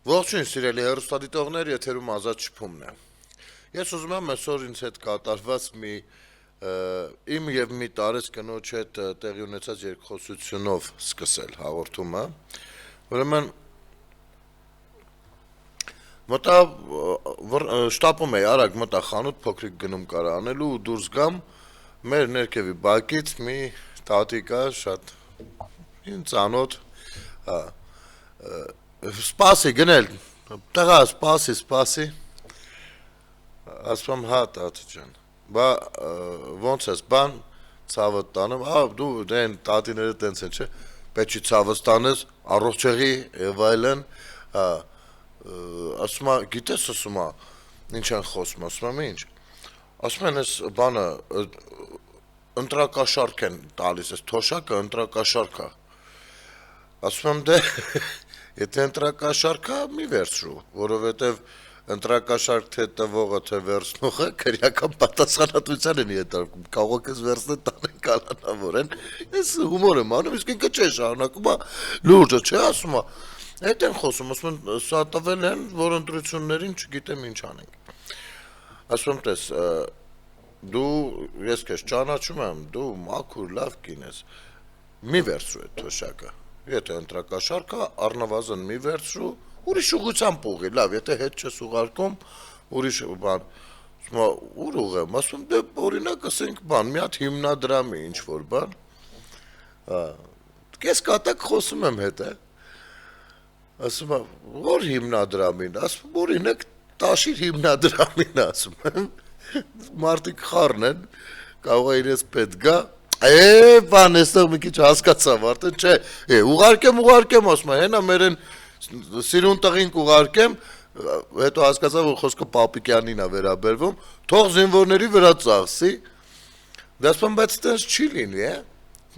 Ողջույն սիրելի հեռուստադիտողներ, եթերում ազատ շփումն է։ Ես ուզում եմ այսօր ինձ հետ կատարված իմ եւ մի տարեց կնոջ հետ տեղի ունեցած երկխոսությունով սկսել հաղորդումը։ Ուրեմն մտա շտապում էի արագ մտա խանութ փոքրիկ գնում կարա անելու ու դուրս գամ մեր ներքևի բակից մի տատիկա շատ ինձ ծանոթ սպասի գնել տղա սպասի ասում հա տատի ջան բա ոնց ես բան ցավը տանում դու դեն տատիները տենց են չէ պետք է ցավը տանես առողջեղի եւ այլն ասում գիտես ասում ինչ են խոսում ասում ինչ ասում են այս բանը ընտրակաշարք են տալիս այս թոշակը ընտրակաշարք է ասում եմ դե եթե ընտրակաշարքա մի վերցրու, որովհետև ընտրակաշարք թե տվողը թե վերցնողը քրեական պատասխանատվության են ենթարկվում, կարող ես վերցնել տանեն կալանավորեն, ես հումոր եմ անում, իսկ ինքը չէ շարունակում, լուրջը չէ ասում, հետ են խոսում, ասում են սա տվել են, որ ընտրություններին չգիտեմ ինչ անենք, ասում եմ տես, դու ես քեզ ճանաչում եմ, դու մաքուր լավ կին ես, մի վերցրու այդ թոշակը Եթե ընտրակաշարքա առնվազն մի վերցրու, ուրիշ ուղղությամբ ուղի, լավ, եթե հետ չես ուղարկում, ուրիշ բան, ուր ուղեմ, ասում դե օրինակ ասենք բան, մի հատ հիմնադրամի ինչ-որ բան, կես կատակ խոսում եմ հետ, ասում որ հիմնադրամին, ասում օրինակ տաշիր հիմնադրամին, ասում եմ, մարդիկ խառն են, կարող է իրենց պետ գա, բան էստեղ մի քիչ հասկացավ արդեն չէ ուղարկեմ ասում հենա մեր են սիրուն տղինք ուղարկեմ հետո հասկացավ որ խոսքը Պապիկյանին է վերաբերվում թող զինվորների վրա ծախսի դա ասում բայց այդպես չի լինի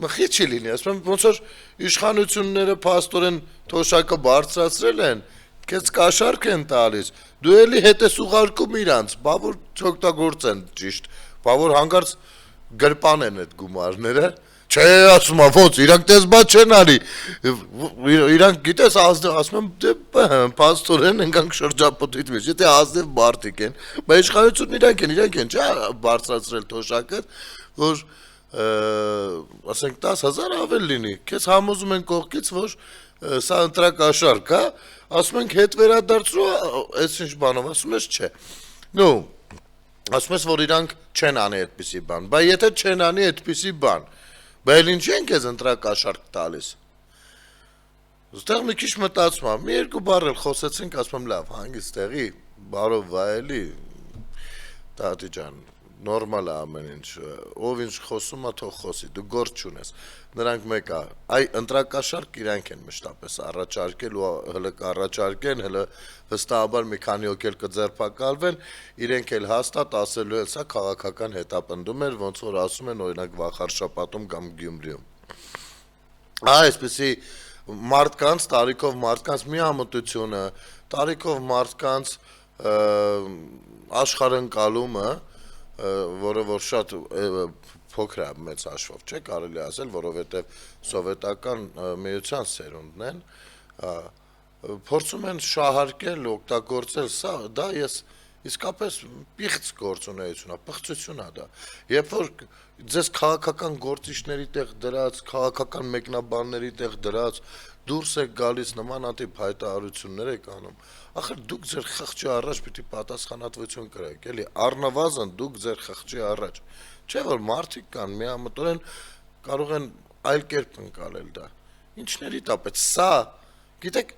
մխի չի լինի ասում ոնց որ իշխանությունները փաստորեն թոշակը բարձրացրել են քեզ կաշառք են տալիս դու էլի հետ ես ուղարկում իրանց բա որ չօգտագործեն ճիշտ բա որ հանկարծ գրպան են այդ գումարները, չէ ասում ոնց, իրանք տես բա չեն ալի, իրանք գիտես ասում եմ դե պաստորեն ընկանք շրջապտույտ մեջ, եթե ազնև մարդիկ են, բա իշխանությունն իրանք են, չէ բարձրացրել թոշակը, որ ասենք 10,000 ավել լինի, քեզ համոզում են կողքից, որ սա ընտրակաշարք է, ասում ենք հետ վերադարձրու, այս ինչ բանով, ասում ես չէ, ասում ես, որ իրանք չեն անի այդպիսի բան, բա եթե չեն անի այդպիսի բան, բա էլ ինչ են քեզ ընտրակաշարք տալիս, ստեղ մի քիչ մտածում եմ, մի երկու բառ էլ խոսեցինք, ասում եմ լավ, հանգիստ տեղի, բարով վայելի, տատի ջան, նորմալ է ամեն ինչ, ով ինչ խոսում է թող խոսի, դու գործ չունես, նրանք մեկ է, այ ընտրակաշարք իրանք են մշտապես առաջարկել ու հլը կառաջարկեն, հլը վստահաբար մի քանի օք էլ կձերբակալվեն, իրենք էլ հաստատ ասելու են սա քաղաքական հետապնդում էր, ոնց որ ասում են օրինակ Վախարշապատում կամ Գյումրիում։ Այսպեսի մարդկանց, տարիքով մարդկանց միամտությունը, տարիքով մարդկանց աշխարհընկալումը որը որ շատ փոքր է մեծ հաշվով չէ կարելի ասել որովհետև սովետական միության սերունդն են փորձում են շահարկել օգտագործել սա դա ես իսկապես պիղծ գործունեություն է պղծություն է դա երբ որ ձեզ քաղաքական գործիչների տեղ դրած քաղաքական մեկնաբանների տեղ դրած դուրս եք գալիս նմանատիպ հայտարարություններ եք անում ախր դուք ձեր խղճի առաջ պիտի պատասխանատվություն կրեք էլի առնվազն դուք ձեր խղճի առաջ չէ որ մարդիկ կան միամտորեն կարող են այլ կերպ ընկալել դա ինչների դա բայց սա գիտեք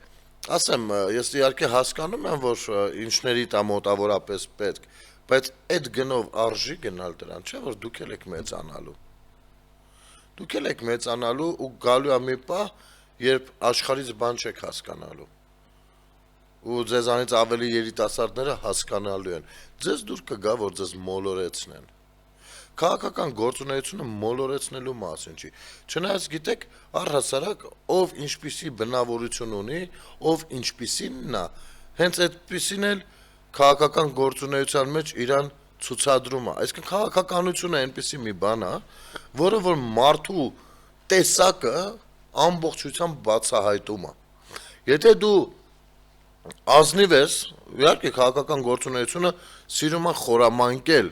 ասեմ ես իհարկե հասկանում եմ որ ինչների դա մոտավորապես պետք բայց այդ գնով արժի գնալ դրան չէ որ դուք եք մեծանալու ու գալու է մի պահ երբ աշխարհից բան չեք հասկանալու ու ձեզանից ավելի երիտասարդները հասկանալու են ձեզ դուր կգա որ ձեզ մոլորեցնեն քաղաքական գործունեությունը մոլորեցնելու մասին չի չնայած գիտեք առհասարակ ով ինչպիսի բնավորություն ունի ով ինչպիսինն է հենց այդպիսին էլ քաղաքական գործունեության մեջ իրան ցուցադրում է այսինքն քաղաքականությունը այնպիսի մի բան է որը որ մարդու տեսակը ամբողջությամբ բացահայտում է եթե դու Ազնիվ ես, իհարկե քաղաքական գործունեությունը սիրում է խորամանկել,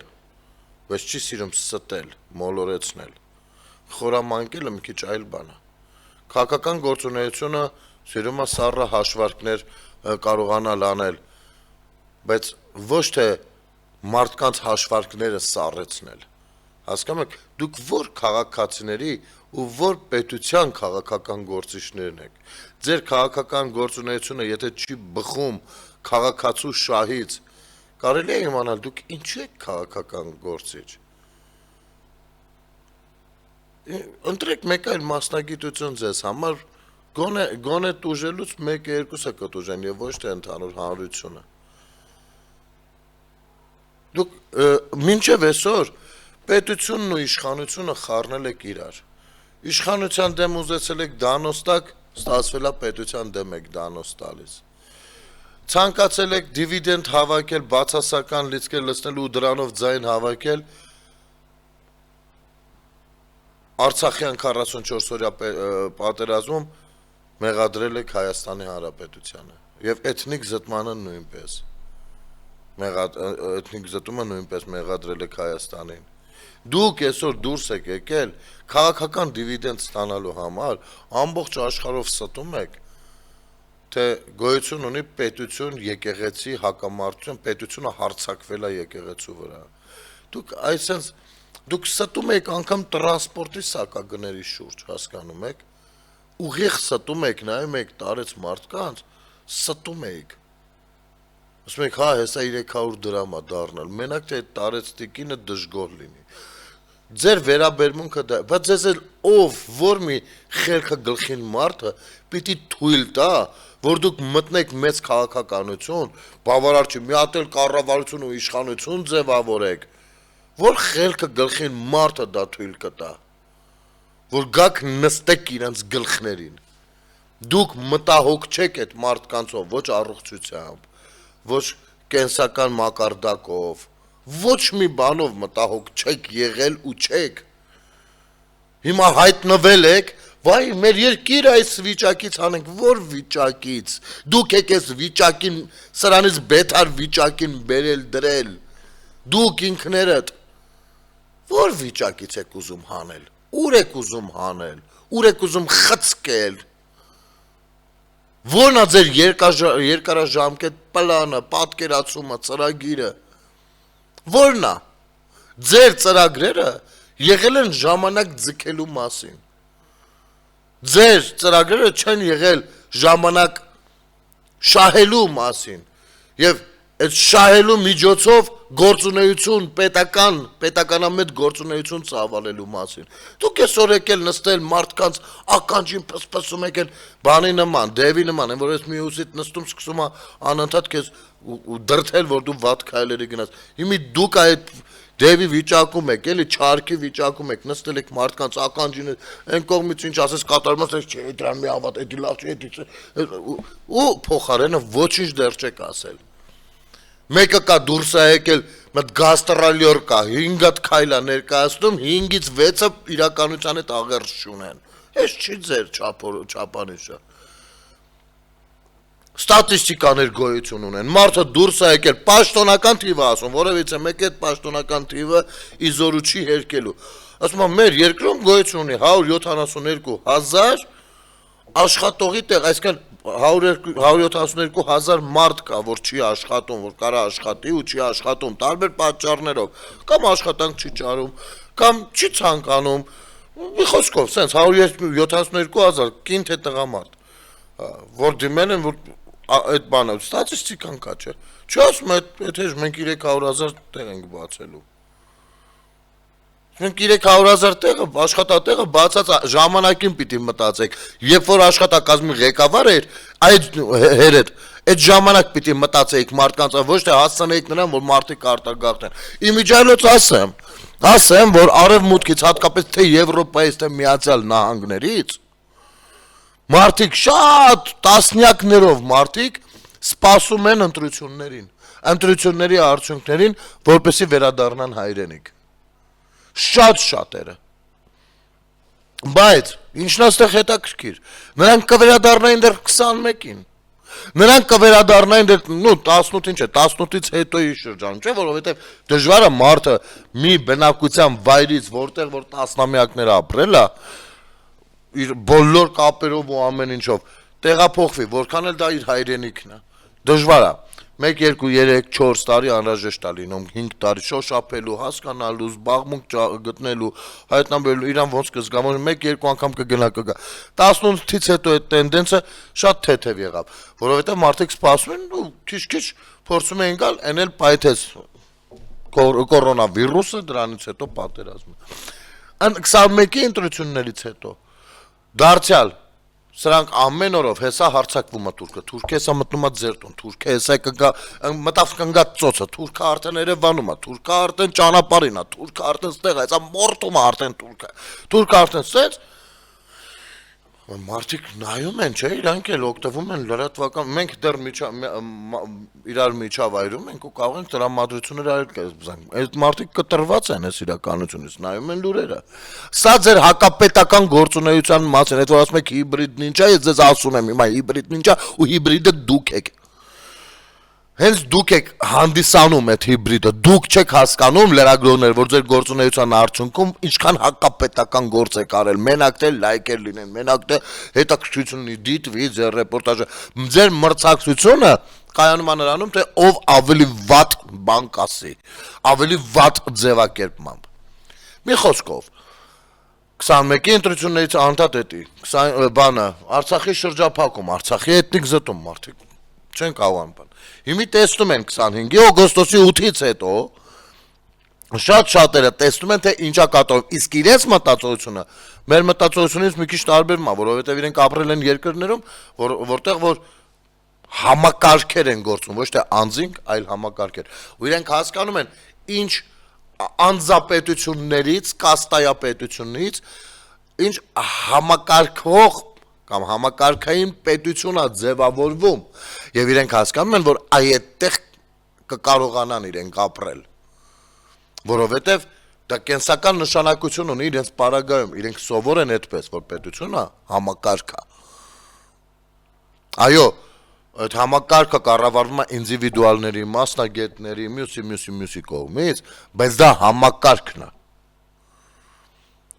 բայց չի սիրում ստել, մոլորեցնել։ Խորամանկելը մի քիչ այլ բան է։ Քաղաքական գործունեությունը սիրում է սառը հաշվարկներ կարողանալ անել, բայց ոչ թե մարդկանց հաշվարկները սառեցնել։ Հասկանում եք, դուք որ քաղաքացիների ու որ պետության քաղաքական գործիչներն եք։ Ձեր քաղաքական գործունեությունը եթե չի բխում քաղաքացու շահից, կարելի է իմանալ դուք ինչու եք քաղաքական գործիչ։ Ընտրեք մեկ այլ մասնագիտություն ձեզ համար, գոնե տուժելուց 1-2-ը կտուժեն եւ ոչ թե ընդհանուր հանրությունը։ Դուք մինչև այսօր պետությունն ու իշխանությունը խառնել եք իրար։ Իշխանության դեմ ուզեցել եք դանոստակ, ստացվել է պետության դեմ եք դանոս տալիս։ Ցանկացել եք դիվիդենդ հավաքել, բացասական լիցքեր լցնել ու դրանով ձայն հավաքել, Արցախյան 44 օրյա պատերազմում մեղադրել եք Հայաստանի Հանրապետությանը եւ էթնիկ զտմանը նույնպես։ Էթնիկ զտումը նույնպես մեղադրել եք Հայաստանին։ Դուք այսօր դուրս եք եկել քաղաքական դիվիդենդ ստանալու համար, ամբողջ աշխարհով ստում եք, թե գոյություն ունի պետություն, եկեղեցի, հակամարտություն, պետությունը հարձակվել է եկեղեցու վրա։ Դուք ստում եք անգամ տրանսպորտի սակագների շուրջ, հասկանում եք, ուղիղ ստում եք, նայում եք տարեց մարդկանց, ստում եք։ Ասում եք, հա, հեսա 300 դրամ է դառնալ, մենակ թե այդ տարեց տիկինը դժգոհ լինի։ Ձեր վերաբերմունքը դա, բայց ձեզ էլ ով, որ մի խելքը գլխին մարդը պիտի թույլ տա, որ դուք մտնեք մեծ քաղաքականություն, բավարար չի, մի հատ էլ կառավարություն ու իշխանություն ձևավորեք, որ խելքը գլխին մարդը դա թույլ կտա, որ գաք նստեք իրենց գլխներին։ Դուք մտահոգ չեք այդ մարդկանցով, ոչ առողջությամբ, ոչ կենսական մակարդակով, ոչ մի բանով մտահոգ չեք եղել ու չեք։ Հիմա հայտնվել եք, վայ, մեր երկիրը այս վիճակից անենք, որ վիճակից։ Դուք եք այս վիճակին, սրանից բետար վիճակին բերել դրել։ Դուք ինքներդ որ վիճակից եք ուզում հանել, ուր եք ուզում հանել, ուր եք ուզում խցկել։ Որն է ձեր երկարաժամկետ պլանը, պատկերացումը, ծրագիրը։ Որն է։ Ձեր ծրագրերը եղել են ժամանակ ձգելու մասին։ Ձեր ծրագրերը չեն եղել ժամանակ շահելու մասին։ Եվ այդ շահելու միջոցով գործունեություն, պետականամետ գործունեություն ծավալելու մասին։ Դուք այսօր եկել նստել մարդկանց ականջին փսփսում եք են բանի նման, դևի նման, որ այս միուսիդ նստում սկսում է անընդհատ քեզ դրթել, որ դու վատ քայլերի գնաս։ Հիմի դուք այդ դևի վիճակում եք, էլի չարքի վիճակում եք, նստել եք մարդկանց ականջին, այն կողմից ինչ ասես կատարում ես, չէ, դրան մի հավատ, էդի լավ չէ, ու փոխարենը ոչինչ դեռ չեք ասել։ Մեկը կա դուրս է եկել, մտ գաստրոլյոր կա, 5 հատ քայլ է ներկայացնում, 5-ից 6-ը իրականության հետ աղերս չունեն։ Այս չի ձեր չափանիշը։ Ստատիստիկաներ գոյություն ունեն, մարդը դուրս է եկել, պաշտոնական թիվը ասում, որևիցե մեկ այդ պաշտոնական թիվը իզորու չի հերկելու։ Ասում եմ, մեր երկրում գոյություն ունի 172,000 աշխատողի տեղ, այսինքն 172,000 մարդ կա, որ չի աշխատում, որ կարա աշխատի ու չի աշխատում, տարբեր պատճառներով, կամ աշխատանք չի ճարում, կամ չի ցանկանում, մի խոսքով, սենց 172,000 կին թե տղամարդ, որ դիմել են, որ այդ բանը, ստատիստիկան կա, չէ, չի ասում, այդ հեժ մենք 300,000 տեղ ենք բացելու։ Մենք 300,000 տեղը, աշխատատեղը բացած ժամանակին պիտի մտածեք, երբ որ աշխատակազմի ղեկավար էր, այդ հերեդ, այդ ժամանակ պիտի մտածեիք մարդկանց, ոչ թե հասցնեիք նրան, որ մարդիկ արտագաղթեն։ Իմիջիայլոց ասեմ, որ արևմուտքից, հատկապես թե Եվրոպայից, թե Միացյալ Նահանգներից, մարդիկ շատ տասնյակներով մարդիկ սպասում են ընտրությունների արդյունքներին, որպեսզի վերադառնան հայրենիք։ Շատ շատերը։ Բայց ինչն է այստեղ հետաքրքիր։ Նրանք կվերադառնային դեռ 21-ին։ Նրանք կվերադառնային 18 ինչ է, 18-ից հետոյի շրջանում, չէ, որովհետև դժվար է մարդը մի բնակության վայրից, որտեղ որ տասնամյակներ ապրել է, իր բոլոր կապերով ու ամեն ինչով տեղափոխվի, որքան էլ դա իր հայրենիքն է։ Դժվար է։ 1, 2, 3, 4 տարի անհրաժեշտ է լինում, 5 տարի շոշափելու, հասկանալու, զբաղմունք գտնելու, հայտնաբերելու, իրան ոնց կզգամ, 1-2 անգամ կգնա կգա։ 18-ից հետո այդ տենդենսը շատ թեթև եղավ, որովհետև մարդիկ սպասում են ու քիչ-քիչ փորձում էին գալ, այն էլ պայթեց կորոնավիրուսը, դրանից հետո պատերազմը։ Այն 21-ի ընտրություններից հետո դարձյալ սրանք ամեն օրով հեսա հարցակվում է թուրքը, թուրքը հեսա մտնում է ձեր տուն, թուրքը հեսա կգա մտավ կանգա ծոցը, թուրքը արդեն Երևանում է, թուրքը արդեն ճանապարհին է, թուրքը արդեն ստեղ է, հեսա մորթում է արդեն թուրքը արդեն սենց մարդիկ նայում են, չէ, իրանք էլ օգտվում են լրատվական, մենք դեռ իրար միջավայրում ենք ու կարող ենք տրամադրություններ արել, այդ մարդիկ կտրված են այս իրականությունից, նայում են լուրերը։ Սա ձեր հակապետական գործունեության մասն է, այդ որ ասում եք հիբրիդ նինջա, ես ձեզ ասում եմ հիմա հիբրիդ նինջա ու հիբրիդը դուք եք։ Հենց դուք եք հանդիսանում այդ հիբրիդը, դուք չեք հասկանում լրագրողներ, որ ձեր գործունեության արդյունքում ինչքան հակապետական գործ եք արել, մենակ թե լայքեր լինեն, մենակ թե հետաքրքրություն ունի, դիտվի ձեր ռեպորտաժը, ձեր մրցակցությունը կայանում է նրանում, թե ով ավելի վատ բան կասի, ավելի վատ ձևակերպմամբ։ Մի խոսքով 21-ի ընտրություններից անդադ էտի, բանը, Արցախի շրջափակում, Արցախի էթնիկ զտում մարդիկ չեն կարող բան։ Հիմի տեսնում են 25-ի օգոստոսի 8-ից հետո շատ շատերը տեսնում են թե ինչա կատարվում, իսկ իրենց մտածողությունը մեր մտածողությունից մի քիչ տարբերում է, որովհետև իրենք ապրել են երկրներում, որտեղ որ համակարգեր են գործում, ոչ թե անձինք, այլ համակարգեր։ Ու իրենք հասկանում են ինչ անձապետություններից, կաստայապետությունից, ինչ համակարգող կամ համակարգային պետություն է ձևավորվում եւ իրենք հասկանում են, որ այդտեղ կկարողանան իրենք ապրել, որովհետեւ դա կենսական նշանակություն ունի իրենց պարագայում, իրենք սովոր են այդպես, որ պետությունը համակարգ է։ Այո, այդ համակարգը կառավարվում է ինդիվիդուալների, մասնագետների, մյուսի կողմից, բայց դա համակարգն է։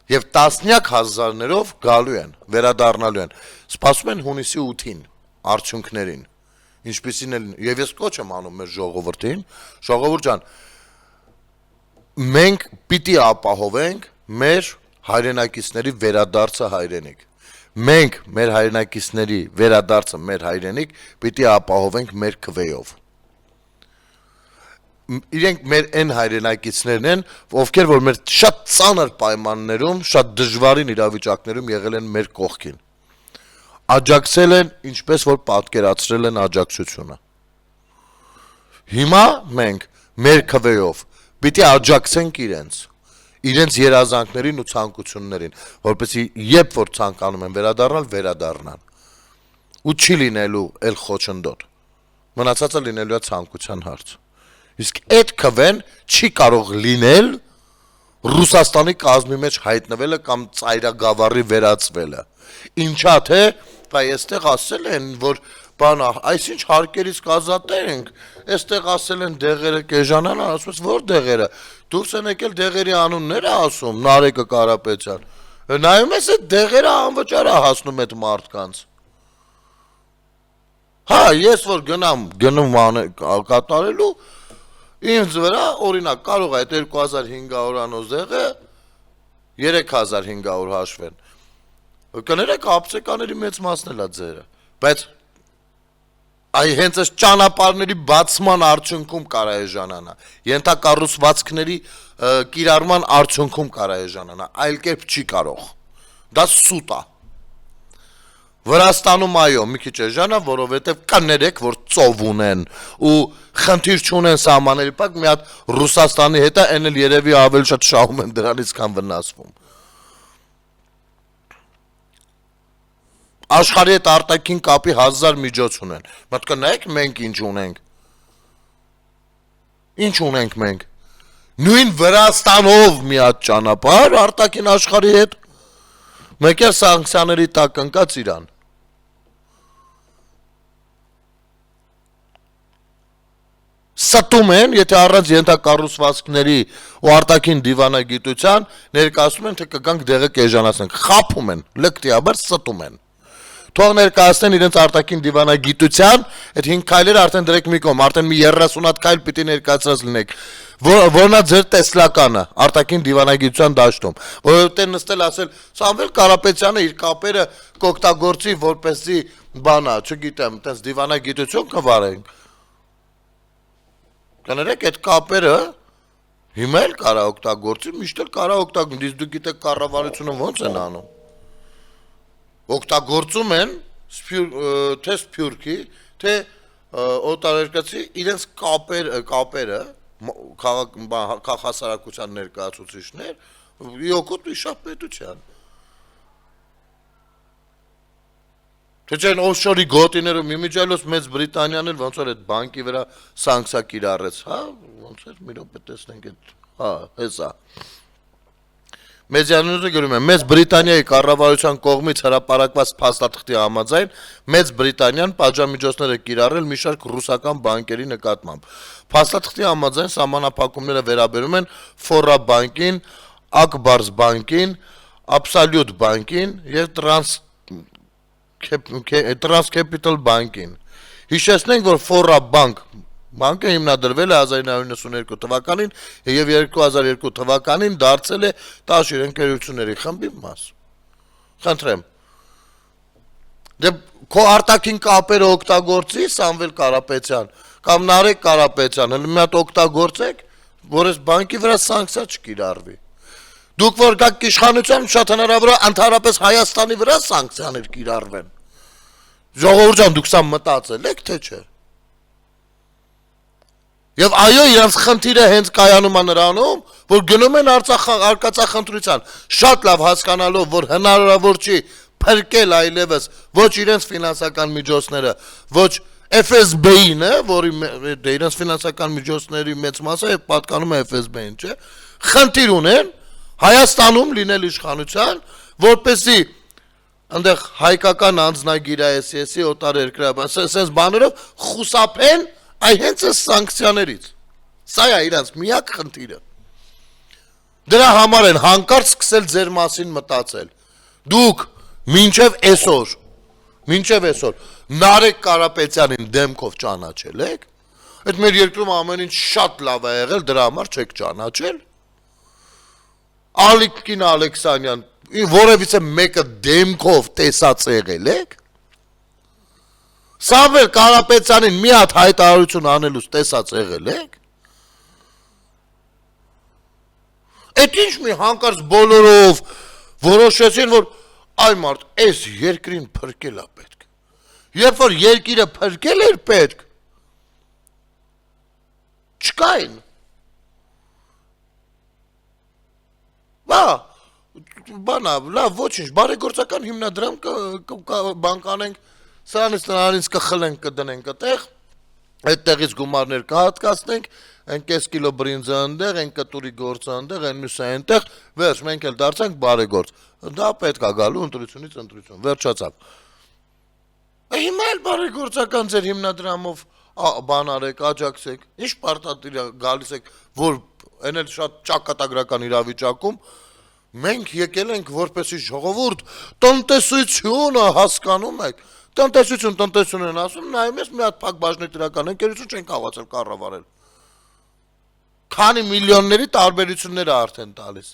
Եվ տասնյակ հազարներով գալու են, վերադառնալու են, սպասում են հունիսի 8-ին, արդյունքներին, ինչպիսին էլ, եւ ես կոչ եմ անում մեր ժողովրդին, ժողովուրդ ջան, մենք պիտի ապահովենք մեր հայրենակիցների վերադարձը հայրենիք, մենք մեր հայրենակիցների վերադարձը մեր հայրենիք պիտի ապահովենք մեր քվեով, իրենք մեր այն հայրենակիցներն են, ովքեր որ մեր շատ ծանր պայմաններում, շատ դժվարին իրավիճակներում եղել են մեր կողքին, աջակցել են, ինչպես որ պատկերացրել են աջակցությունը։ Հիմա մենք մեր քվեով պիտի աջակցենք իրենց երազանքներին ու ցանկություններին, որպեսզի երբ որ ցանկանում են վերադառնալ, վերադառնան։ Ու չի լինելու էլ խոչընդոտ։ Մնացածը լինելու է ցանկության հարց։ Իսկ այդ քվեն չի կարող լինել Ռուսաստանի կազմի մեջ հայտնվելը կամ ծայրագավառի վերածվելը։ Ինչա թե, դա այստեղ ասել են, որ բանա, այսինչ հարկերից կազատենք, այստեղ ասել են դեղերը կեժանան, ասում ես որ դեղերը, դուրս են եկել դեղերի անունները ասում, Նարեկը Կարապետյան։ Նայում ես այդ դեղերը անվճար է հասնում այդ մարդկանց։ Հա, ես որ գնում կատարելու ինձ վրա, օրինակ, կարող է 2500 անոց դեղը 3500 հաշվեն։ Կներեք ապսեկաների մեծ մասն էլ է ձերը, բայց այ հենց այս ճանապարհների բացման արդյունքում կարա էժանանա, ենթակառուցվածքների կիրառման արդյունքում կարա էժանանա, այլ կերպ չի կարող։ Դա սուտ է։ Վրաստանում այո, մի քիչ էժանա, որովհետև կներեք, որ ծով ունեն ու խնդիր չունեն սահմանների տակ, մի հատ Ռուսաստանի հետ է, այն էլ երևի ավելի շատ շահում են դրանից, քան վնասվում։ Աշխարհի հետ արտաքին կապի 1000 միջոց ունեն։ Մտք նայեք մենք ինչ ունենք։ Ինչ ունենք մենք։ Նույն Վրաստանով մի հատ ճանապարհ արտաքին աշխարհի հետ։ Մեկ էլ սանկցիաների տակ ընկած Իրան։ ստում են, եթե առանց ենթակառուցվածքների ու արտաքին դիվանագիտության ներկայացնում են, թե կգանք դեղը կեժանացնենք, խափում են, լկտիաբար ստում են։ Թող ներկայացնեն իրենց արտաքին դիվանագիտության, այդ 5 քայլերը արդեն դրեք մի կողմ, արդեն մի 30 հատ քայլ պիտի ներկայացրած լինեք, որոնա ձեր տեսլականը արտաքին դիվանագիտության դաշտում, որովհետև նստել ասել Սամվել Կարապետյանը իր կապերը կօգտագործի որպեսզի բանա, չգիտեմ, այտենց դիվանագիտություն կվարենք։ Կներեք այդ կապերը հիմա էլ կարա օգտագործի, միշտ էլ կարա օգտագործի, իսկ դուք գիտեք կառավարությունը ոնց են անում։ Օգտագործում են թե սփյուռքի, թե օտարերկրացի իրենց կապերը քաղաքասարակության ներկայացուցիչներ իօգուտ իշապետության։ Թե չեն օֆշորի գոտիներում իմիջիալոց Մեծ Բրիտանիան էլ ոնց որ այդ բանկի վրա սանկցիա կիրառեց, հա, ոնց էր մի րոպե տեսնենք այդ, հա, հեսա։ Մեդիաները գրում են, Մեծ Բրիտանիայի կառավարության կողմից հրապարակված փաստաթղթի համաձայն Մեծ Բրիտանիան պատժամիջոցներ է կիրառել մի շարք ռուսական բանկերի նկատմամբ։ Փաստաթղթի համաձայն սահմանափակումները վերաբերում են Ֆորա բանկին, Ակբարս բանկին, Absolute բանկին եւ Transcapital բանկին։ Հիշեցնենք, որ Ֆորա բանկը հիմնադրվել է 1992 թվականին եւ 2002 թվականին դարձել է 10 ընկերությունների խմբի մաս։ Խնդրեմ։ Դե քո արտաքին կապերը օգտագործի Սամվել Կարապետյան կամ Նարեկ Կարապետյան, հələ մի հատ օգտագործեք, որ այս բանկի վրա սանկցիա չկիրառվի։ Դուք որ գաք իշխանության շատ հնարավոր է ընդհանրապես Հայաստանի վրա սանկցիաներ կիրառվեն։ Ժողովուրդ ջան, դուք սա մտածել եք թե չէ։ Եվ այո, իրանց խնդիրը հենց կայանում է նրանում, որ գնում են արկածախնդրության, շատ լավ հասկանալով, որ հնարավոր չի փրկել այլևս ոչ իրենց ֆինանսական միջոցները, ոչ FSB-ին, որի իրենց ֆինանսական միջոցների մեծ մասը պատկանում է FSB-ին, չէ՞։ Խնդիր ունեն Հայաստանում լինել իշխանության, որպեսզի այնտեղ հայկական անձնագիր SES-ի օտարերկրյա, sense բաներով խուսափեն այ հենց այս սանկցիաներից։ Սա է իրանց միակ խնդիրը։ Դրա համար են հանկարծ սկսել ձեր մասին մտածել։ Դուք մինչև այսօր Նարեկ Կարապետյանին դեմքով ճանաչել եք։ Այդ մեր երկրում ամեն ինչ շատ լավ է եղել, դրա համար չեք ճանաչել։ Ալիքին Ալեքսանյան, որևիցե մեկը դեմքով տեսած եղել եք։ Սամվել Կարապետյանին մի հատ հայտարարություն անելուց տեսած եղել եք։ Այդ ինչ մի հանկարծ բոլորով որոշեցին, որ այ մարդ, այս երկրին փրկել է պետք։ Երբ որ երկիրը փրկել էր պետք, չկային։ Բանա, լավ, ոչինչ, բարեգործական հիմնադրամ բանկանենք, սրանից նրանից կխլենք, կդնենք այդտեղ, այդտեղից գումարներ կհատկացնենք, այն կես կիլո բրինձը այնտեղ, այն կտուրի գործը այնտեղ, այն մյուսը այնտեղ, վերջ, մենք էլ դարձանք բարեգործ։ Դա պետք է գալու ընտրությունից ընտրություն, վերջացավ։ Հիմա էլ բարեգործական ձեր հիմնադրամով բան արեք, աջակցեք, ինչ պարտադիր գալիս եք, որ այն էլ շատ ճակատագրական իրավիճակում մենք եկել ենք որպեսի ժողովուրդ տնտեսությունը հասկանում եք, տնտեսություն են ասում, նայում ես մի հատ փակ բաժնետիրական ընկերություն չեն կարողացել կառավարել։ Քանի միլիոնների տարբերություններ է արդեն տալիս։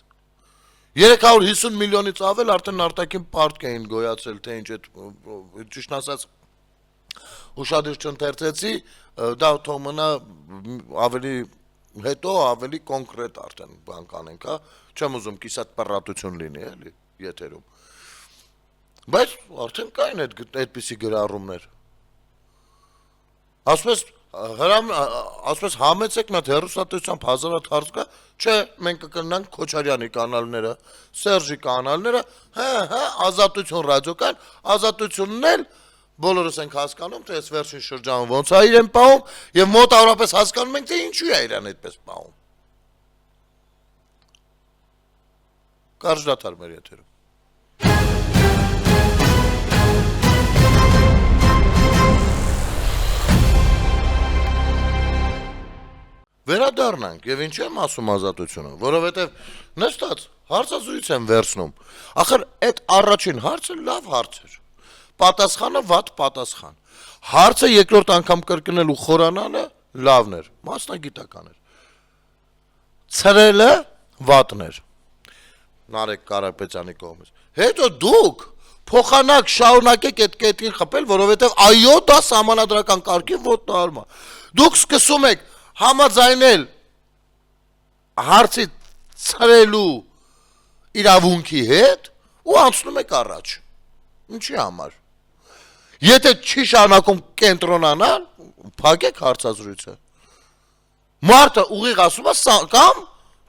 350 միլիոնից ավել արդեն արտաքին պարտք էին գոյացել, թե ինչ այդ ճիշտ ասած ուշադիր չընթերցեցի, դա թող մնա ավելի հետո ավելի կոնկրետ արդեն բան կանենք, հա, չեմ ուզում կիսատ պռատություն լինի, էլի, եթերում։ Բայց արդեն կային այդպիսի գրառումներ։ Ասում ես համեցեք մի հատ հեռուստատեսությամբ 1000 հատ հարց կա, չէ, մենք կգնանք Քոչարյանի կանալները, Սերժի կանալները, Ազատություն ռադիոկան, Ազատությունն էլ բոլորս ենք հասկանում, թե այս վերջին շրջանը ոնց է իրեն պահում, եւ մոտավորապես հասկանում ենք, թե ինչու է իրեն այդպես պահում։ Կարճ դադար մեր եթերում։ վերադառնանք, եւ ինչ եմ ասում ազատությունը, որովհետեւ նստած հարցազրույց եմ վերցնում, ախր այդ առաջին հարցը լավ հարց էր, պատասխանը վատ պատասխան, հարցը երկրորդ անգամ կրկնելու խորանալը լավն էր, մասնագիտական էր, ցրելը վատն էր, Նարեկ Կարապետյանի կողմից, հետո դուք փոխանակ շարունակեք այդ կետին խփել, որովհետև այո, դա սահմանադրական կարգի ոտնահարում է։ Դուք սկսում եք համաձայնել հարցի ցրելու իրավունքի հետ ու անցնում եք առաջ։ Ինչի համար։ Եթե չի շարունակում կենտրոնանալ, փակեք հարցազրույցը։ Մարդը ուղիղ ասում է կամ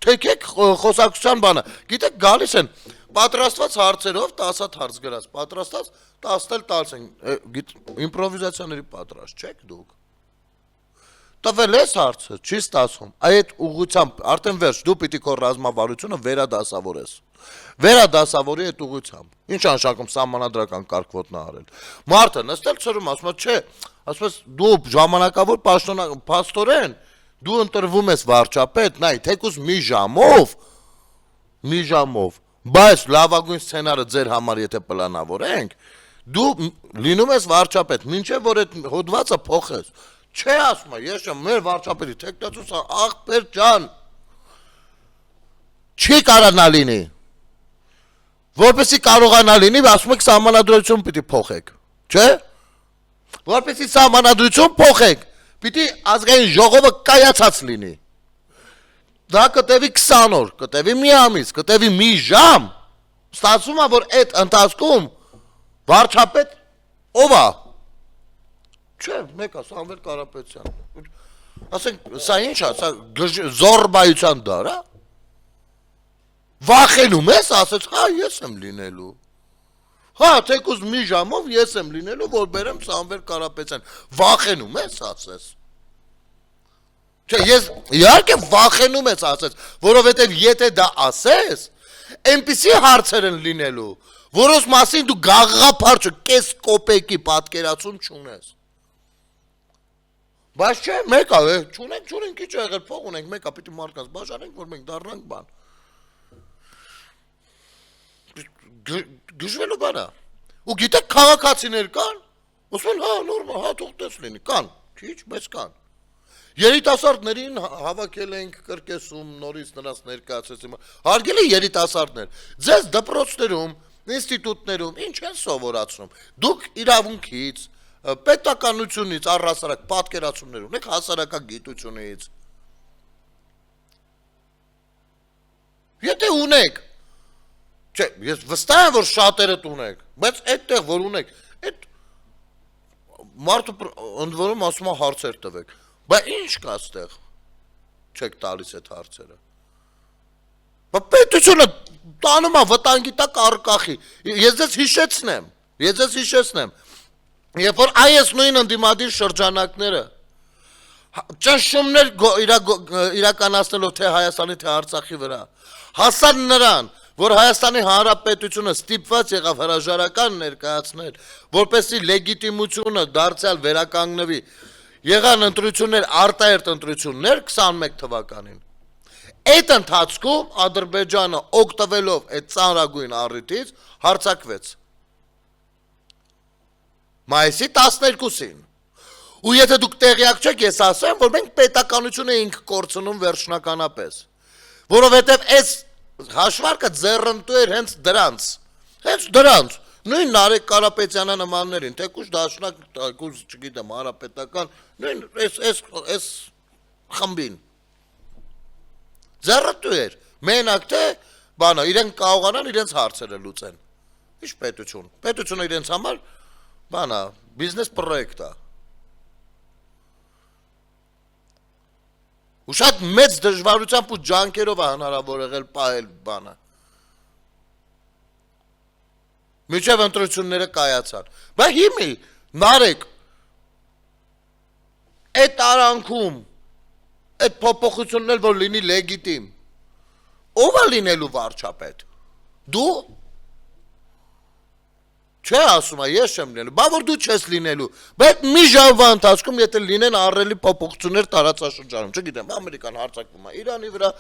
թեքեք խոսակցության բանը։ Գիտեք, գալիս են պատրաստված հարցերով 10 հարց գրած, պատրաստած 10 տալիս են, իմպրովիզացիաների պատրաստ չեք դուք։ Տվել ես հարցը, չի ստացվում, այդ ուղղությամբ, արդեն վերջ, դու պիտի քո ռազմավարությունը վերադասավորես, վերադասավորի այդ ուղղությամբ, ինչ անշակում սահմանադրական կարգ ոտնահարել, մարդը նստել ծրում, ասում է, չէ, ասում ես, դու ժամանակավոր պաստորեն, դու ընտրվում ես վարչապետ, նայ, թեկուզ մի ժամով, բայց լավագույն սցենարը ձեր համար եթե պլանավորենք, դու լինում ես վարչապետ, մինչև որ այդ հոդվածը փոխես, չէ ասում է, ես եմ մեր վարչապետի թեկնածուս աղբեր ջան, չի կարանա լինի, որպեսի կարողանա լինի, ասում եք սահմանադրություն պիտի փոխեք, չէ, որպեսի սահմանադրություն փոխեք, պիտի ազգային ժողովը կայացած լինի, դա կտևի 20 օր, կտևի մի ամիս, կտևի մի ժամ, ստացվում է, որ այդ ընթացքում վարչապետ ով է, չէ, մեկ է, Սամվել Կարապետյան, ասենք, սա ինչ է, սա զորբայության դար է, վախենում ես, ասեց, հա, ես եմ լինելու, հա, թեկուզ մի ժամով ես եմ լինելու, որ բերեմ Սամվել Կարապետյան, վախենում ես, ասես, չէ, ես իհարկե վախենում ես ասես, որովհետև եթե դա ասես, այնպիսի հարցեր են լինելու, որոնց մասին դու գաղափար կես կոպեկի պատկերացում չունես։ Բայց չէ, մեկա, չունենք, ինչ եղել, փող ունենք, մեկա, պիտի մարդկանց բաժանենք, որ մենք դառնանք բան։ Գժվելու բան է։ Ու գիտեք, քաղաքացիներ կան, ասում են, հա, նորմալ, հա, թող տես լինի, կան, քիչ, բայց կան։ Երիտասարդներին հավաքել ենք կրկեսում, նորից նրանց ներկայացրեցին, հարգելի երիտասարդներ, ձեզ դպրոցներում, ինստիտուտներում, ինչ են սովորացնում, դուք իրավունքից, պետականությունից, առհասարակ պատկերացումներ ունեք, հասարակագիտությունից, եթե ունեք, չէ, ես վստահ եմ, որ շատերդ ունեք, բայց այդտեղ, որ ունեք, այդ մարդը ընդվորում ասում է հարցեր տվեք, բայց ինչ կա ստեղ, չեք տալիս այդ հարցերը, բայց պետությունը տանում է վտանգի տակ առկախի, ես ձեզ հիշեցնեմ, երբ որ այս նույն ընդդիմադիր շրջանակները ճնշումներ իրականացնելով թե Հայաստանի, թե Արցախի վրա, հասան նրան, որ Հայաստանի Հանրապետությունը ստիպված եղավ հրաժարական ներկայացնել, որպեսզի լեգիտիմությունը դարձյալ վերականգնվի, եղան ընտրություններ, արտահերթ ընտրություններ 21 թվականին։ Այդ ընթացքում Ադրբեջանը օգտվելով այդ ծանրագույն առիթից հարձակվեց։ Մայիսի 12-ին։ Ու եթե դուք տեղյակ չեք, ես ասեմ, որ մենք պետականություն էինք կորցնում վերջնականապես։ Որովհետև այս հաշվարկը ձեռնտու էր հենց դրանց, նույն Նարեկ Կարապետյանը նմաններին, թեկուզ դաշնակ, թեկուզ, չգիտեմ, հանրապետական, նույն այս խմբին։ Ձեռնտու էր, մենակ թե, բանը, իրենք կարողանան իրենց հարցերը լուծեն։ Ինչ պետություն, պետությունը իրենց համար, բանը, բիզնես պրոյեկտ է։ Ու շատ մեծ դժվարությամբ ու ջանքերով է հնարավոր եղել պահել բանը։ Միջև ընտրությունները կայացան։ Բա հիմի, Նարեկ, այդ արանքում, այդ փոփոխությունն էլ որ լինի լեգիտիմ, ով է լինելու վարչապետ։ Դու։ Չէ, ասում է, ես չեմ լինելու, բա որ դու չես լինելու, բայց մի ժամվա ընթացքում եթե լինեն ահռելի փոփոխություններ տարածաշրջանում, չգիտեմ, Ամերիկան հարձակվում է Իրանի վրա,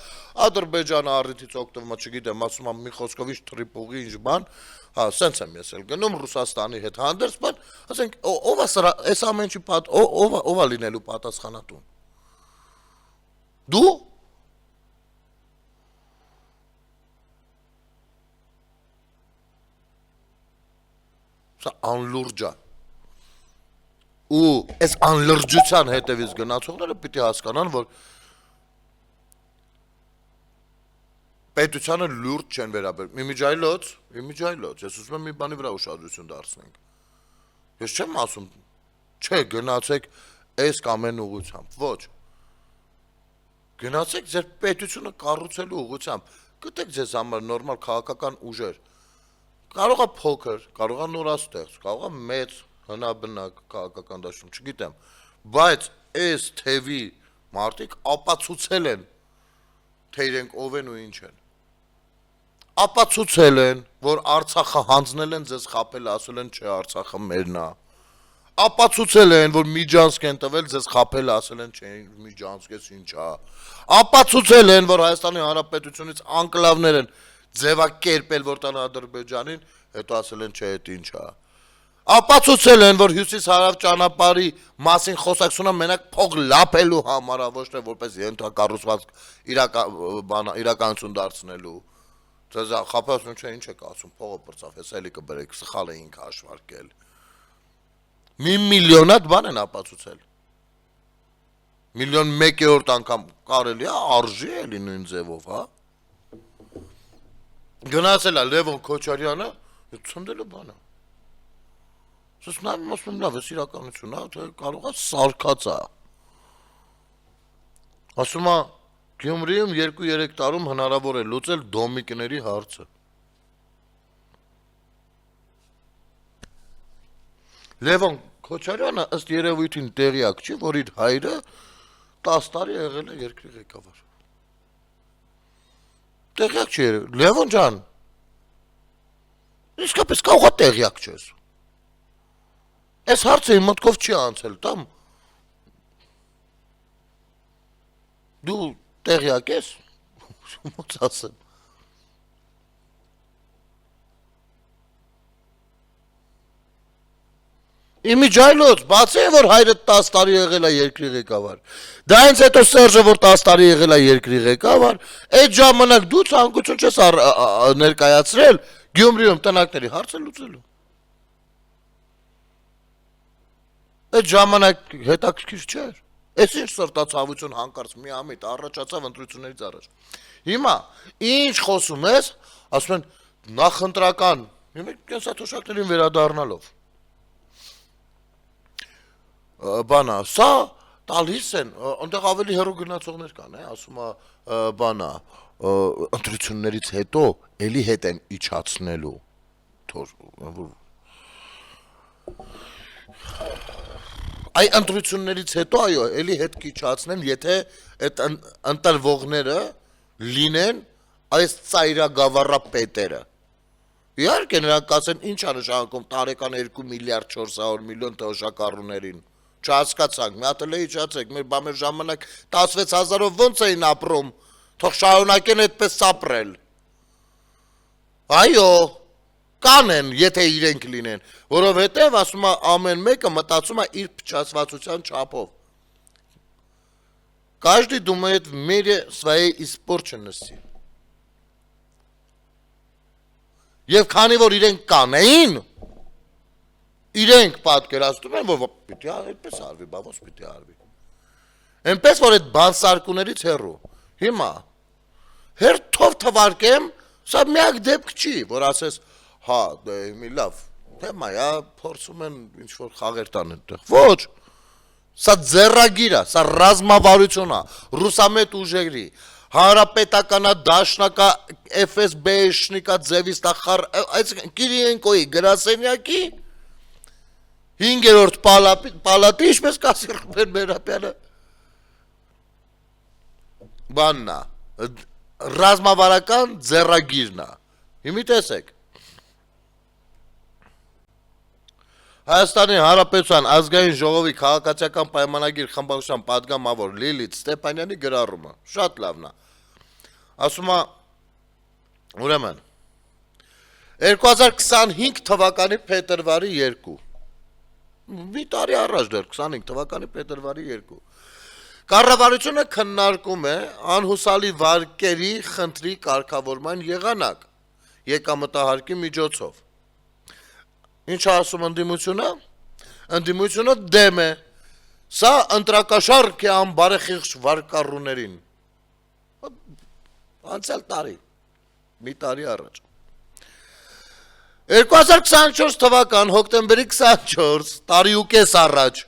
Ադրբեջանը առիթից օգտվում է, չգիտեմ, ասում է մի խոսքով ինչ տրիպուղի, ինչ բան, հա, սենց եմ ես էլ գնում Ռուսաստանի հետ հանդերձ, բան, ասենք, ով է սրա, այս ամեն ինչի ով է լինելու պատասխանատուն։ Դու Սա անլուրջ է։ Ու այս անլրջության հետևից գնացողները պիտի հասկանան, որ պետությանը լուրջ չեն վերաբերվում։ Իմիջայլոց, ես ուզում եմ մի բանի վրա ուշադրություն դարձնենք։ Ես չեմ ասում, չէ, գնացեք այս կամ այն ուղղությամբ, ոչ։ Գնացեք ձեր պետությունը կառուցելու ուղղությամբ, գտեք ձեզ համար նորմալ քաղաքական ուժեր։ Կարող է փոքր, կարող է նորաստեղծ, կարող է մեծ, հնաբնակ քաղաքական դաշտում, չգիտեմ, բայց այս թևի մարդիկ ապացուցել են, թե իրենք ով են ու ինչ են։ Ապացուցել են, որ Արցախը հանձնել են ձեզ խաբել, ասել են չէ, Արցախը մերն է։ Ապացուցել են, որ Միջանցք են տվել, ձեզ խաբել, ասել են չէ, Միջանցքես ինչ է։ Ապացուցել են, որ Հայաստանի Հանրապետությունից անկլավներ են ձևակերպել, որ տան Ադրբեջանին, հետո ասել են չէ, այդ ինչ է։ Ապացուցել են, որ հյուսիս-հարավ ճանապարհի մասին խոսակցությունը մենակ փող լափելու համար է, ոչ թե որպես ենթակառուցված իրականություն դարձնելու։ Ձեզ խաբել չէ, ինչ եք ասում, փողը բրծավ, հես էլի կբերեք, սխալ էինք հաշվարկել։ Մի միլիոնատ բան են ապացուցել։ Միլիոն 1/3 անգամ կարելի է, արժի էլի նույն ձևով, հա։ Գնացել է Լևոն Քոչարյանը, ցնդելու բանը։ Սոս նայում ասում լավ, ես իրականություն, հա, թե կարող է սարկած է։ Ասում է Գյումրիում 2-3 տարում հնարավոր է լուծել դոմիկների հարցը։ Լևոն Քոչարյանը ըստ երևույթին տեղյակ չի, որ իր հայրը 10 տարի եղել է երկրի ղեկավար։ Տեղյակ չի, Լևոն ջան, իսկապես կարող է տեղյակ չես։ Այս հարցը իմ մտքով չի անցել, տամ։ Դու տեղյակ ես, ոնց ասեմ։ Իմիջայլոց, բացի է, որ հայրը 10 տարի եղել է երկրի ղեկավար։ Դա հենց հետո Սերժը, որ 10 տարի եղել է երկրի ղեկավար, այդ ժամանակ դու ցանկություն չես ներկայացրել Գյումրիում տնակների հարցը լուծելու։ Այդ ժամանակ հետաքրքիր չէր։ Այս ինչ սրտացավություն հանկարծ մի ամիտ առաջացավ ընտրություններից առաջ։ Հիմա ինչ խոսում ես, ասում են նախընտրական, կենսաթոշակներին վերադառնալով։ Բանա, սա տալիս են, այնտեղ ավելի հեռու գնացողներ կան, ասում է բանա, ընտրություններից հետո էլի հետ են իջացնելու։ Այ ընտրություններից հետո այո, էլի հետ կիջացնեն, եթե այդ ընտրվողները լինեն այս ծայրագավառապետերը։ Իհարկե նրանք կասեն ինչ է նշանակում տարեկան 2 միլիարդ 400 միլիոն թոշակառուներին։ Չհասկացանք, մի հատ էլ իջացեք, մեր ժամանակ 16,000-ով ոնց էին ապրում, թող շարունակեն այդպես ապրել։ Այո, կանեն, եթե իրենք լինեն, որովհետև ասում է ամեն մեկը մտածում է իր փչացվածության չափով։ Каждый думает в мере своей испорченности։ Եվ քանի որ իրենք կանեին, իրենք պատկերացնում են, որ պիտի այդպես արվի, բա ոնց պիտի արվի։ Այնպես որ այդ բանսարկուներից հեռու։ Հիմա հերթով թվարկեմ, սա միակ դեպք չի, որ ասես, հա, դե մի լավ, թեմա է, փորձում են ինչ որ խաղեր տան այդտեղ։ Ոչ։ Սա ձեռագիր է, սա ռազմավարություն է, ռուսամետ ուժերի, հանրապետականա դաշնակա FSB-շնիկա ձևից տախար, այսինքն Կիրիենկոյի գրասենյակի 5-րդ պալատի, ինչպես կասի Ռուբեն Մերապյանը, բանն է, ռազմավարական ձեռագիրն է։ Հիմի տեսեք։ Հայաստանի Հանրապետության ազգային ժողովի քաղաքացիական պայմանագիր խմբակցության պատգամավոր Լիլիթ Ստեփանյանի գրառումը շատ լավն է։ Ասում է ուրեմն 2025 թվականի փետրվարի 2 մի տարի առաջ դեռ 25 թվականի փետրվարի 2 կառավարությունը քննարկում է անհուսալի վարկերի խնդրի կարգավորման եղանակ եկամտահարկի միջոցով։ Ինչ ասում ընդդիմությունը։ Ընդդիմությունը դեմ է։ Սա ընտրակաշառք է անբարեխիղճ վարկառուներին։ Անցյալ տարի, մի տարի առաջ։ 2024 թվական հոկտեմբերի 24 տարի ու կես առաջ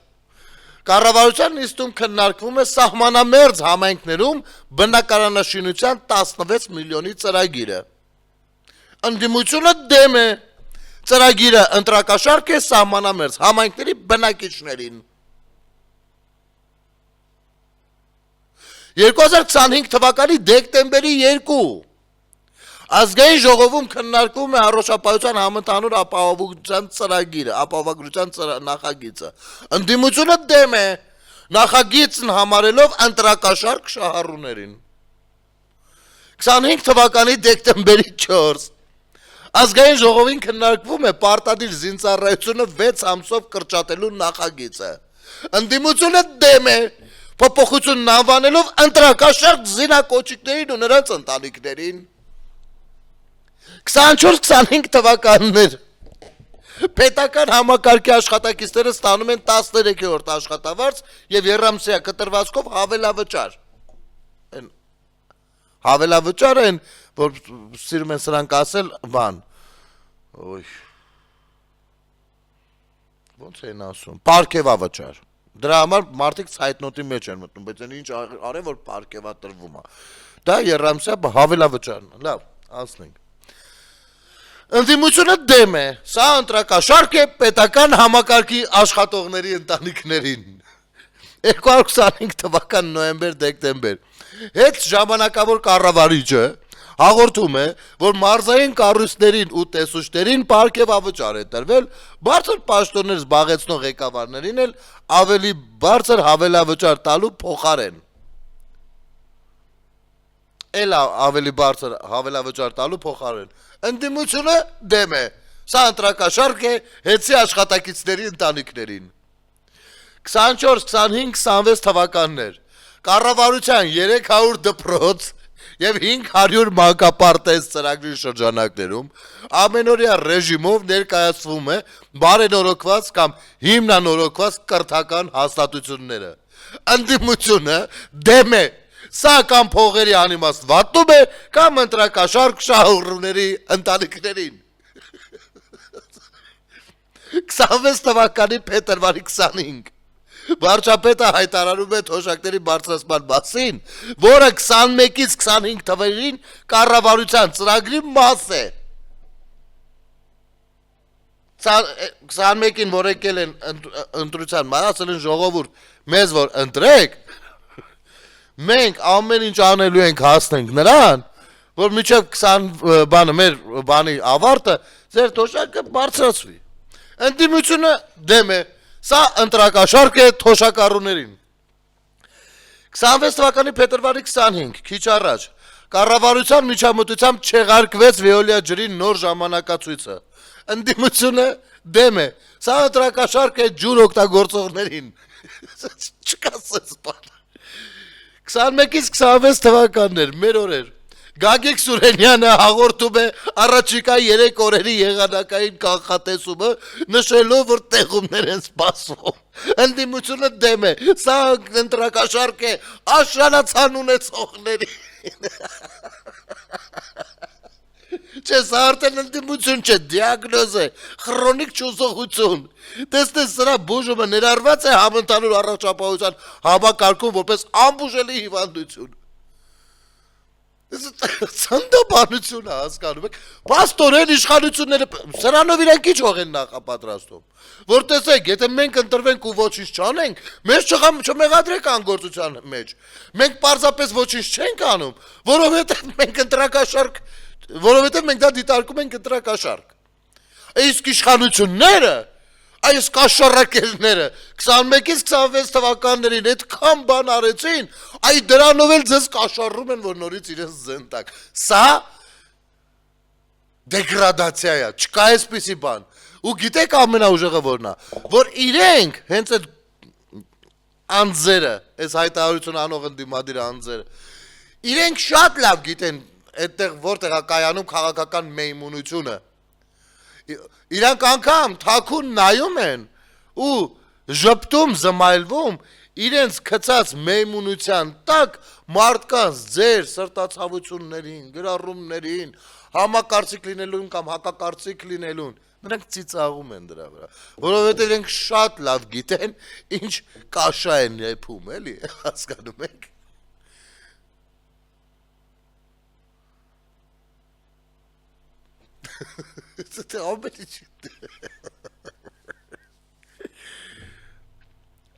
կառավարության նիստում քննարկվում է սահմանամերձ համայնքներում բնակարանաշինության 16 միլիոնի ծրագիրը։ Ընդդիմությունը դեմ է։ Ծրագիրը ընտրակաշառք է սահմանամերձ համայնքների բնակիչներին։ 2025 թվականի դեկտեմբերի 2 ազգային ժողովում քննարկվում է առողջապահության համընդհանուր ապահովագրության ծրագիրը, նախագիծը։ Ընդդիմությունը դեմ է, նախագիծն համարելով ընտրակաշառք շահառուներին։ 25 թվականի դեկտեմբերի 4 ազգային ժողովին քննարկվում է պարտադիր զինծառայությունը 6 ամսով կրճատելու նախագիծը։ Ընդդիմությունը դեմ է, փոփոխությունն անվանելով ընտրակաշառք զինակոչիկներին ու նրանց ընտանիքներին։ 24-25 թվականներ պետական համակարգի աշխատակիցները ստանում են 13-րդ աշխատավարձ եւ երամսյա կտրվածքով հավելավճար։ Հավելավճար են, որ սիրում են սրանք ասել, բան։ Ոյ։ Ոնց են ասում, պարգևավճար։ Դրա համար մարդիկ ցայտնոտի մեջ են մտնում, բայց այն ինչ արեն, որ պարգևա տրվում է։ Դա երամսյա հավելավճարն է։ Լավ, անցնենք։ Ընդդիմությունը դեմ է, սա ընտրակաշառք է պետական համակարգի աշխատողների ընտանիքներին։ 2025 թվական նոյեմբեր-դեկտեմբեր հետ ժամանակավոր կառավարիչը հաղորդում է, որ մարզային կառույցներին ու տեսուչներին պարգևավճար է տրվել, բարձր պաշտոններ զբաղեցնող ղեկավարներին էլ ավելի բարձր հավելավճար տալու փոխարեն։ Ավելի բարձր հավելավճար տալու փոխարեն։ Ընդդիմությունը դեմ է։ Սա ընտրակաշառք է հետսի աշխատակիցների ընտանիքներին։ 24, 25, 26 թվականներ կառավարության 300 դպրոց եւ 500 մանկապարտեզ ծրագրի շրջանակներում ամենօրյա ռեժիմով ներկայացվում է բարենորոգված կամ հիմնանորոգված կրթական հաստատությունները։ Ընդդիմությունը դեմ է։ Սա կամ փողերի անիմաստ վատում է, կամ ընտրակաշառք շահառուների ընտանիքներին։ 26 թվականի փետրվարի 25 վարչապետը հայտարարում է թոշակների բարձրացման մասին, որը 21-ից 25 թվերին կառավարության ծրագրի մաս է։ 21-ին որ եկել են ընտրության մասը են ժողովուրդ մեզ որ ընտրեք, մենք ամեն ինչ անելու ենք հասնենք նրան, որ մինչև 20 բանը մեր բանի ավարտը ձեր թոշակը բարձրացվի։ Ընդդիմությունը դեմ է։ Սա ընտրակաշառք է թոշակառուներին։ 26 թվականի փետրվարի 25 քիչ առաջ կառավարության միջամտությամբ չեղարկվեց Վեոլիա ջրի նոր ժամանակացույցը։ Ընդդիմությունը դեմ է։ Սա ընտրակաշառք է ջուր օգտագործողներին։ Չկասես բան։ 21-ից 26 թվականներ մեր օրեր Գագիկ Սուրենյանը հաղորդում է առաջիկա 3 օրերի եղանակային կանխատեսումը, նշելով, որ տեղումներ են սպասվում։ Ընդդիմությունը դեմ է, սա ընտրակաշառք է աշնանացան ունեցողների։ Չէ, սա արդեն ընդդիմություն չէ, դիագնոզ է, քրոնիկ չուզողություն։ Տեսնես սրա բուժումը ներառված է համընդհանուր առողջապահության համակարգում որպես անբուժելի հիվանդություն։ Ցնդաբանություն է հասկանում եք, պաստորեն իշխանությունները սրանով իրենք ինչ հող են նախապատրաստում, որ տեսեք, եթե մենք ընտրվենք ու ոչինչ չանենք, մեզ չմեղադրեք անգործության մեջ, մենք պարզապես ոչինչ չենք անում, որովհետև մենք ընտրակաշառք, որովհետև մենք դա դիտարկում ենք ընտրակաշառք, իսկ իշխանությունները Այս կաշառակերները 21-ից 26 թվականներին այդքան բան արեցին, այ դրանով էլ ձեզ կաշառում են, որ նորից իրենց զենտակ։ Սա դեգրադացիա է, չկա այսպիսի բան։ Ու գիտեք ամենաուժեղը որն է, որ իրենք հենց այդ անձերը, այս հայտարարություն անող ընդդիմադիր անձերը, իրենք շատ լավ գիտեն այդտեղ որտեղ է կայանում քաղաքական մեյմունությունը։ Իրանք անգամ թաքուն նայում են ու ժպտում, զմայլվում իրենց գցած մեյմունության տակ մարդկանց ձեր սրտացավություններին, գրառումներին, համակարծիք լինելուն կամ հակակարծիք լինելուն, նրանք ծիծաղում են դրա վրա, որովհետև իրենք շատ լավ գիտեն ինչ կաշա են եփում, էլի, հասկանում եք։ Це ամենից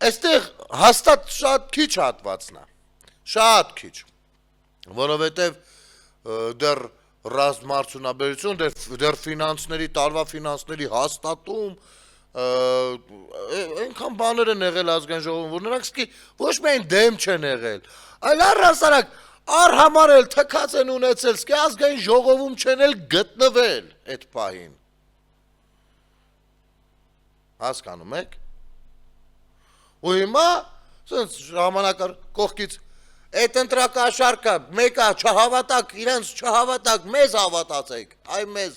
Այստեղ հաստատ շատ քիչ հատվածն է, շատ քիչ, որովհետև դեռ ռազմարդյունաբերություն, դեռ ֆինանսների, տարվա ֆինանսների հաստատում, այնքան բաներ են եղել ազգային ժողովում, որ նրանք սկի ոչ միայն դեմ չեն եղել, այլ առհասարակ Արհամար էլ թքած են ունեցել, սկի ազգային ժողովում չեն էլ գտնվել այդ պահին։ Հասկանում եք։ Ու հիմա ժամանակար կողքից այդ ընտրակաշարքը մեկը չհավատակ, իրենց չհավատակ, մեզ հավատացեք, այ մեզ։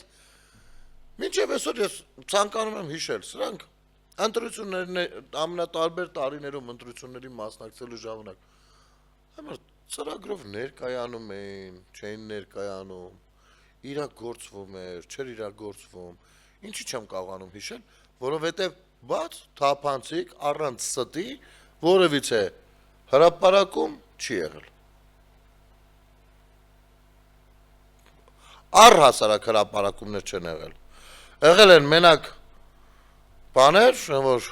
Մինչև այսօր ես ցանկանում եմ հիշել, սրանք ընտրություններն ամենատարբեր տարիներում ընտրությունների մասնակցելու ժամանակ։ Համար ծրագրով ներկայանում էին, չէին ներկայանում, իրագործվում էր, չէր իրագործվում, ինչի չեմ կարողանում հիշել, որովհետև բաց թափանցիկ առանց ստի որևիցե հրապարակում չի եղել։ Առհասարակ հրապարակումներ չեն եղել։ Եղել են մենակ բաներ, որ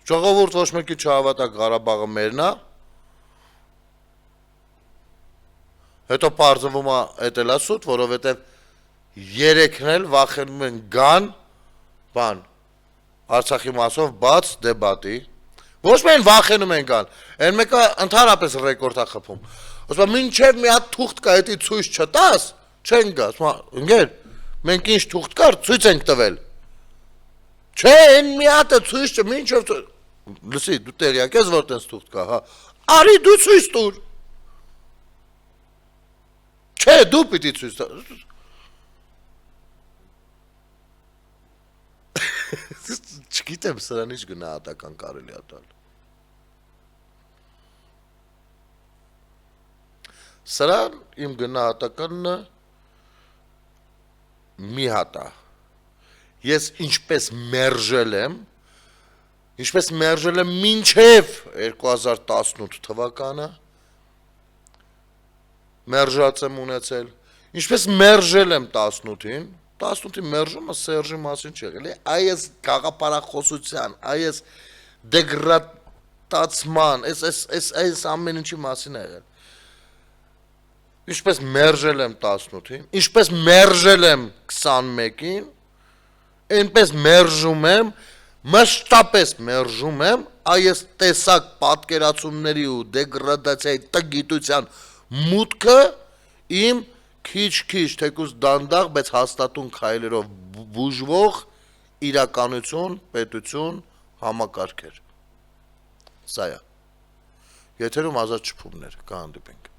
ժողովուրդ ոչ մեկի չհավատակ Ղարաբաղը մերն է, հետո պարզվում է էդ էլ ասուտ, որովհետև երեքն էլ վախենում են գան բան Արցախի մասով բաց դեբատի, ոչ միայն վախենում են գան, այն մեկը ընդհանրապես ռեկորդ է խփում, ասում մինչև մի հատ թուղթ կա, էդի ցույց չտաս, չեն գա, ասում ընկեր, մենք ինչ թուղթ կար, ցույց ենք տվել, չէ, այն մի հատը ցույց չէ, մինչև լսի, դու տեղյակ ես, որ տենց թուղթ կա, հա, արի դու ցույց տուր, չէ, դու պիտի ցույց տաս, չգիտեմ սրան ինչ գնահատական կարելի է տալ։ Սրան իմ գնահատականն մի հատ է։ Ես ինչպես մերժել եմ մինչև 2018 թվականը, մերժած եմ ունեցել, ինչպես մերժել եմ 18-ին, 18-ի մերժումը Սերժի մասին չեղել է, այս գաղափարախոսության, այս դեգրադացման, այս ամեն ինչի մասին է եղել։ Ինչպես մերժել եմ 18-ին, ինչպես մերժել եմ 21-ին, այնպես մերժում եմ, մշտապես մերժում եմ այս տեսակ պատկերացումների ու դեգրադացիայի տգիտության մուտքը իմ քիչ-քիչ թեկուզ դանդաղ, բայց հաստատուն քայլերով բուժվող իրականություն, պետություն, համակարգեր։ Սա է։ Եթերում ազատ շփումներ, կհանդիպենք։